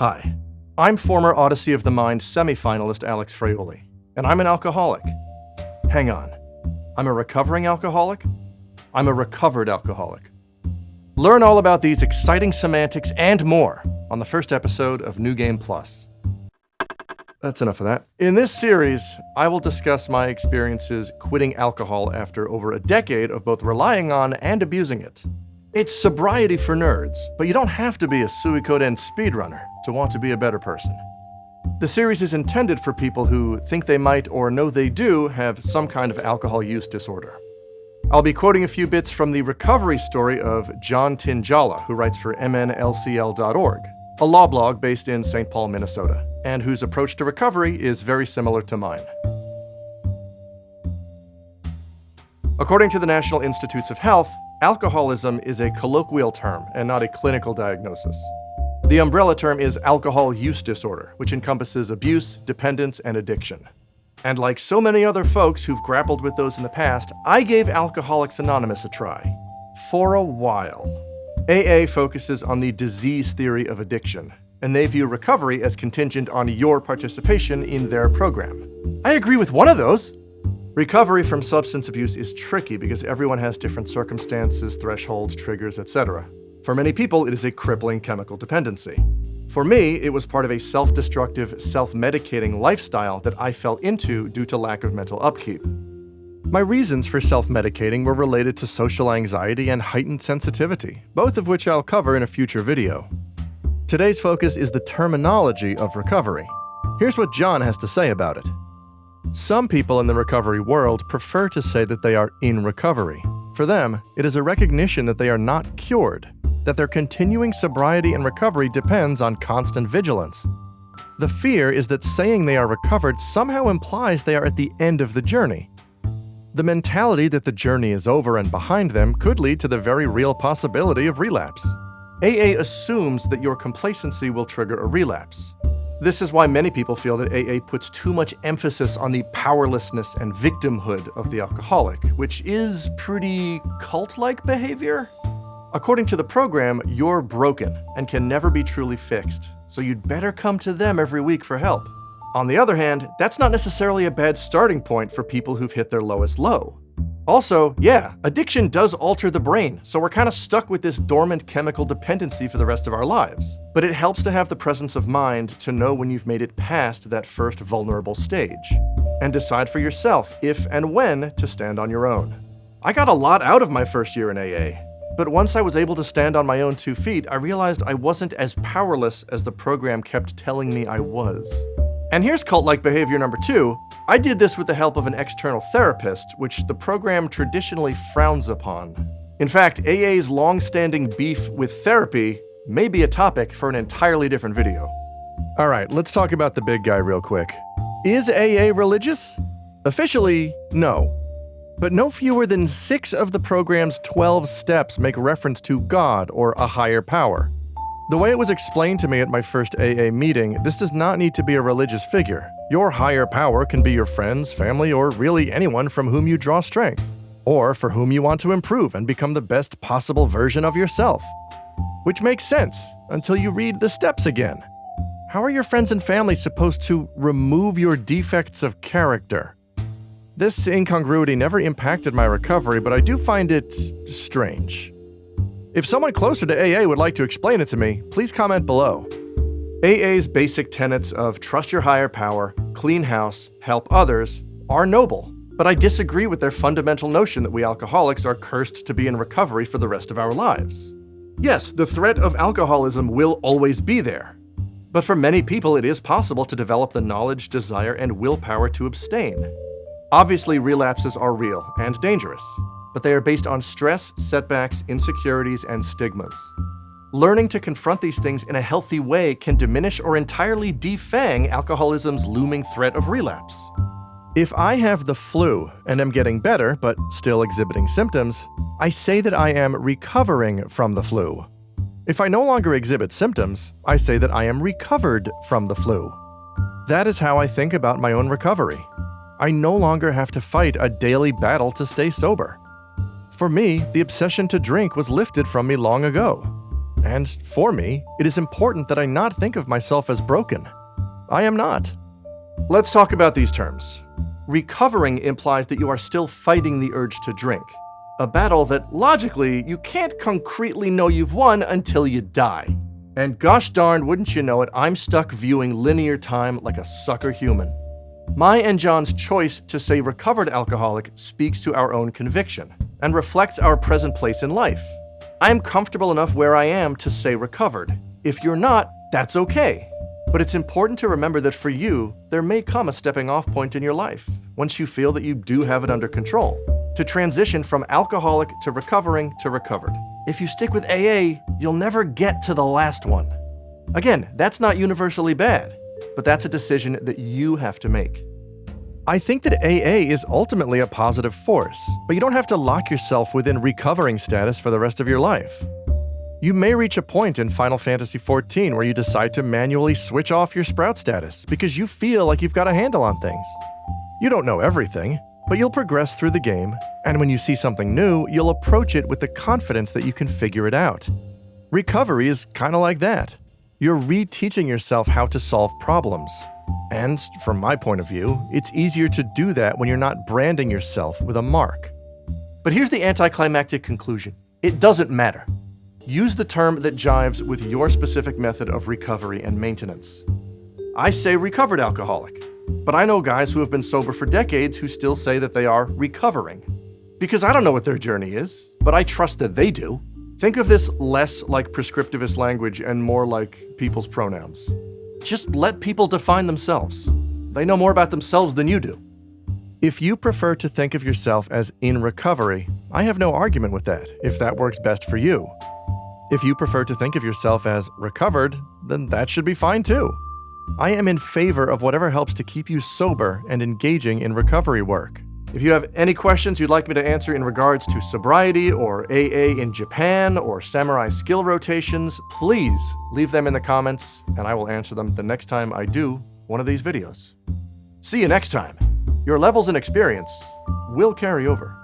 Hi, I'm former Odyssey of the Mind semifinalist Alex Fraioli, and I'm an alcoholic. Hang on, I'm a recovering alcoholic? I'm a recovered alcoholic. Learn all about these exciting semantics and more on the first episode of New Game Plus. That's enough of that. In this series, I will discuss my experiences quitting alcohol after over a decade of both relying on and abusing it. It's sobriety for nerds, but you don't have to be a Suikoden speedrunner to want to be a better person. The series is intended for people who think they might or know they do have some kind of alcohol use disorder. I'll be quoting a few bits from the recovery story of John Tinjala, who writes for mnlcl.org, a law blog based in St. Paul, Minnesota, and whose approach to recovery is very similar to mine. According to the National Institutes of Health, alcoholism is a colloquial term and not a clinical diagnosis. The umbrella term is alcohol use disorder, which encompasses abuse, dependence, and addiction. And like so many other folks who've grappled with those in the past, I gave Alcoholics Anonymous a try. For a while. AA focuses on the disease theory of addiction, and they view recovery as contingent on your participation in their program. I agree with one of those. Recovery from substance abuse is tricky because everyone has different circumstances, thresholds, triggers, etc. For many people, it is a crippling chemical dependency. For me, it was part of a self-destructive, self-medicating lifestyle that I fell into due to lack of mental upkeep. My reasons for self-medicating were related to social anxiety and heightened sensitivity, both of which I'll cover in a future video. Today's focus is the terminology of recovery. Here's what John has to say about it. Some people in the recovery world prefer to say that they are in recovery. For them, it is a recognition that they are not cured, that their continuing sobriety and recovery depends on constant vigilance. The fear is that saying they are recovered somehow implies they are at the end of the journey. The mentality that the journey is over and behind them could lead to the very real possibility of relapse. AA assumes that your complacency will trigger a relapse. This is why many people feel that AA puts too much emphasis on the powerlessness and victimhood of the alcoholic, which is pretty cult-like behavior. According to the program, you're broken and can never be truly fixed, so you'd better come to them every week for help. On the other hand, that's not necessarily a bad starting point for people who've hit their lowest low. Also, yeah, addiction does alter the brain, so we're kind of stuck with this dormant chemical dependency for the rest of our lives. But it helps to have the presence of mind to know when you've made it past that first vulnerable stage, and decide for yourself if and when to stand on your own. I got a lot out of my first year in AA, but once I was able to stand on my own 2 feet, I realized I wasn't as powerless as the program kept telling me I was. And here's cult-like behavior number 2. I did this with the help of an external therapist, which the program traditionally frowns upon. In fact, AA's long-standing beef with therapy may be a topic for an entirely different video. Alright, let's talk about the big guy real quick. Is AA religious? Officially, no. But no fewer than 6 of the program's 12 steps make reference to God or a higher power. The way it was explained to me at my first AA meeting, this does not need to be a religious figure. Your higher power can be your friends, family, or really anyone from whom you draw strength, or for whom you want to improve and become the best possible version of yourself. Which makes sense until you read the steps again. How are your friends and family supposed to remove your defects of character? This incongruity never impacted my recovery, but I do find it strange. If someone closer to AA would like to explain it to me, please comment below. AA's basic tenets of trust your higher power, clean house, help others are noble, but I disagree with their fundamental notion that we alcoholics are cursed to be in recovery for the rest of our lives. Yes, the threat of alcoholism will always be there, but for many people it is possible to develop the knowledge, desire, and willpower to abstain. Obviously, relapses are real and dangerous, but they are based on stress, setbacks, insecurities, and stigmas. Learning to confront these things in a healthy way can diminish or entirely defang alcoholism's looming threat of relapse. If I have the flu and am getting better, but still exhibiting symptoms, I say that I am recovering from the flu. If I no longer exhibit symptoms, I say that I am recovered from the flu. That is how I think about my own recovery. I no longer have to fight a daily battle to stay sober. For me, the obsession to drink was lifted from me long ago. And for me, it is important that I not think of myself as broken. I am not. Let's talk about these terms. Recovering implies that you are still fighting the urge to drink, a battle that, logically, you can't concretely know you've won until you die. And gosh darn, wouldn't you know it, I'm stuck viewing linear time like a sucker human. My and John's choice to say recovered alcoholic speaks to our own conviction and reflects our present place in life. I am comfortable enough where I am to say recovered. If you're not, that's okay. But it's important to remember that for you, there may come a stepping off point in your life, once you feel that you do have it under control, to transition from alcoholic to recovering to recovered. If you stick with AA, you'll never get to the last one. Again, that's not universally bad, but that's a decision that you have to make. I think that AA is ultimately a positive force, but you don't have to lock yourself within recovering status for the rest of your life. You may reach a point in Final Fantasy XIV where you decide to manually switch off your Sprout status because you feel like you've got a handle on things. You don't know everything, but you'll progress through the game, and when you see something new, you'll approach it with the confidence that you can figure it out. Recovery is kind of like that. You're reteaching yourself how to solve problems. And, from my point of view, it's easier to do that when you're not branding yourself with a mark. But here's the anticlimactic conclusion. It doesn't matter. Use the term that jives with your specific method of recovery and maintenance. I say recovered alcoholic, but I know guys who have been sober for decades who still say that they are recovering. Because I don't know what their journey is, but I trust that they do. Think of this less like prescriptivist language and more like people's pronouns. Just let people define themselves. They know more about themselves than you do. If you prefer to think of yourself as in recovery, I have no argument with that, if that works best for you. If you prefer to think of yourself as recovered, then that should be fine too. I am in favor of whatever helps to keep you sober and engaging in recovery work. If you have any questions you'd like me to answer in regards to sobriety or AA in Japan or samurai skill rotations, please leave them in the comments and I will answer them the next time I do one of these videos. See you next time. Your levels and experience will carry over.